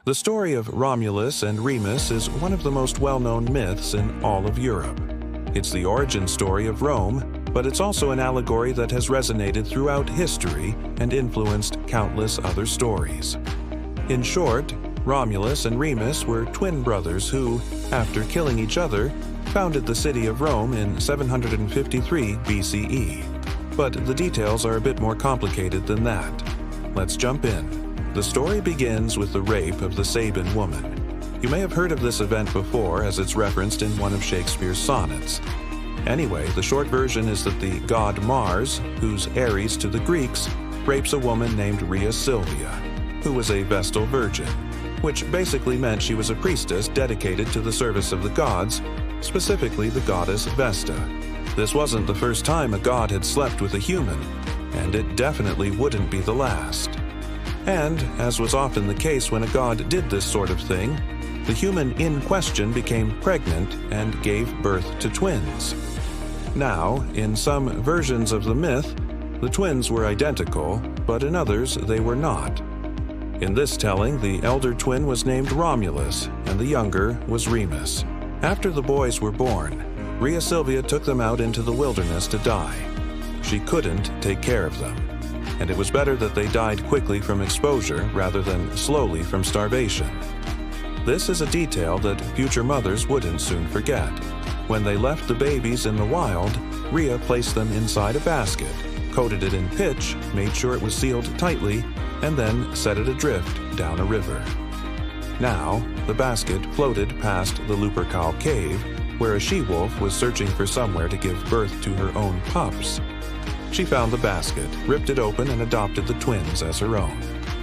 The story of Romulus and Remus is one of the most well-known myths in all of Europe. It's the origin story of Rome, but it's also an allegory that has resonated throughout history and influenced countless other stories. In short, Romulus and Remus were twin brothers who, after killing each other, founded the city of Rome in 753 BCE. But the details are a bit more complicated than that. Let's jump in. The story begins with the rape of the Sabine woman. You may have heard of this event before, as it's referenced in one of Shakespeare's sonnets. Anyway, the short version is that the god Mars, who's Ares to the Greeks, rapes a woman named Rhea Silvia, who was a Vestal virgin, which basically meant she was a priestess dedicated to the service of the gods, specifically the goddess Vesta. This wasn't the first time a god had slept with a human, and it definitely wouldn't be the last. And, as was often the case when a god did this sort of thing, the human in question became pregnant and gave birth to twins. Now, in some versions of the myth, the twins were identical, but in others they were not. In this telling, the elder twin was named Romulus, and the younger was Remus. After the boys were born, Rhea Silvia took them out into the wilderness to die. She couldn't take care of them, and it was better that they died quickly from exposure rather than slowly from starvation. This is a detail that future mothers wouldn't soon forget. When they left the babies in the wild, Rhea placed them inside a basket, coated it in pitch, made sure it was sealed tightly, and then set it adrift down a river. Now, the basket floated past the Lupercal cave, where a she-wolf was searching for somewhere to give birth to her own pups. She found the basket, ripped it open, and adopted the twins as her own.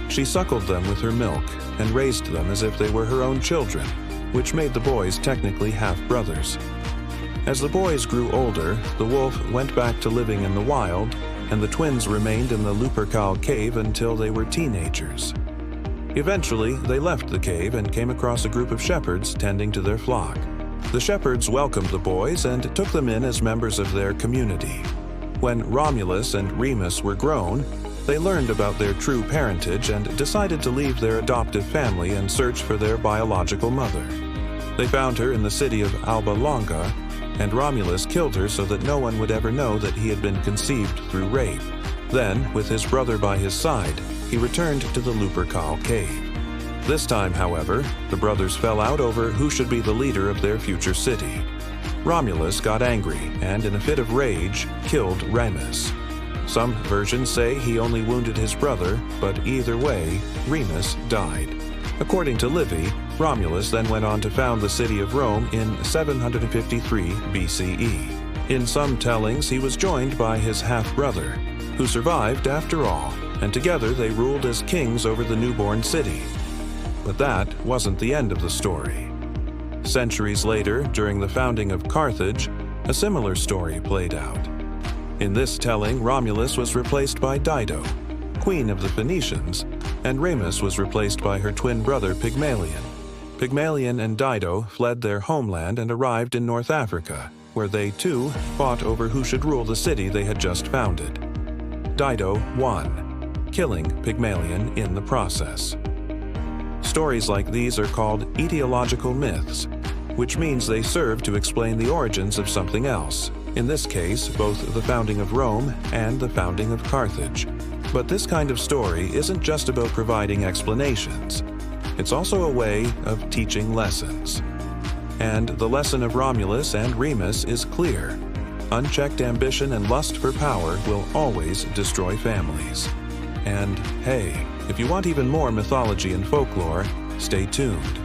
She suckled them with her milk and raised them as if they were her own children, which made the boys technically half-brothers. As the boys grew older, the wolf went back to living in the wild, and the twins remained in the Lupercal cave until they were teenagers. Eventually, they left the cave and came across a group of shepherds tending to their flock. The shepherds welcomed the boys and took them in as members of their community. When Romulus and Remus were grown, they learned about their true parentage and decided to leave their adoptive family and search for their biological mother. They found her in the city of Alba Longa, and Romulus killed her so that no one would ever know that he had been conceived through rape. Then, with his brother by his side, he returned to the Lupercal cave. This time, however, the brothers fell out over who should be the leader of their future city. Romulus got angry and, in a fit of rage, killed Remus. Some versions say he only wounded his brother, but either way, Remus died. According to Livy, Romulus then went on to found the city of Rome in 753 BCE. In some tellings, he was joined by his half-brother, who survived after all, and together they ruled as kings over the newborn city. But that wasn't the end of the story. Centuries later, during the founding of Carthage, a similar story played out. In this telling, Romulus was replaced by Dido, queen of the Phoenicians, and Remus was replaced by her twin brother Pygmalion. Pygmalion and Dido fled their homeland and arrived in North Africa, where they too fought over who should rule the city they had just founded. Dido won, killing Pygmalion in the process. Stories like these are called etiological myths, which means they serve to explain the origins of something else, in this case, both the founding of Rome and the founding of Carthage. But this kind of story isn't just about providing explanations. It's also a way of teaching lessons. And the lesson of Romulus and Remus is clear. Unchecked ambition and lust for power will always destroy families. And hey, if you want even more mythology and folklore, stay tuned.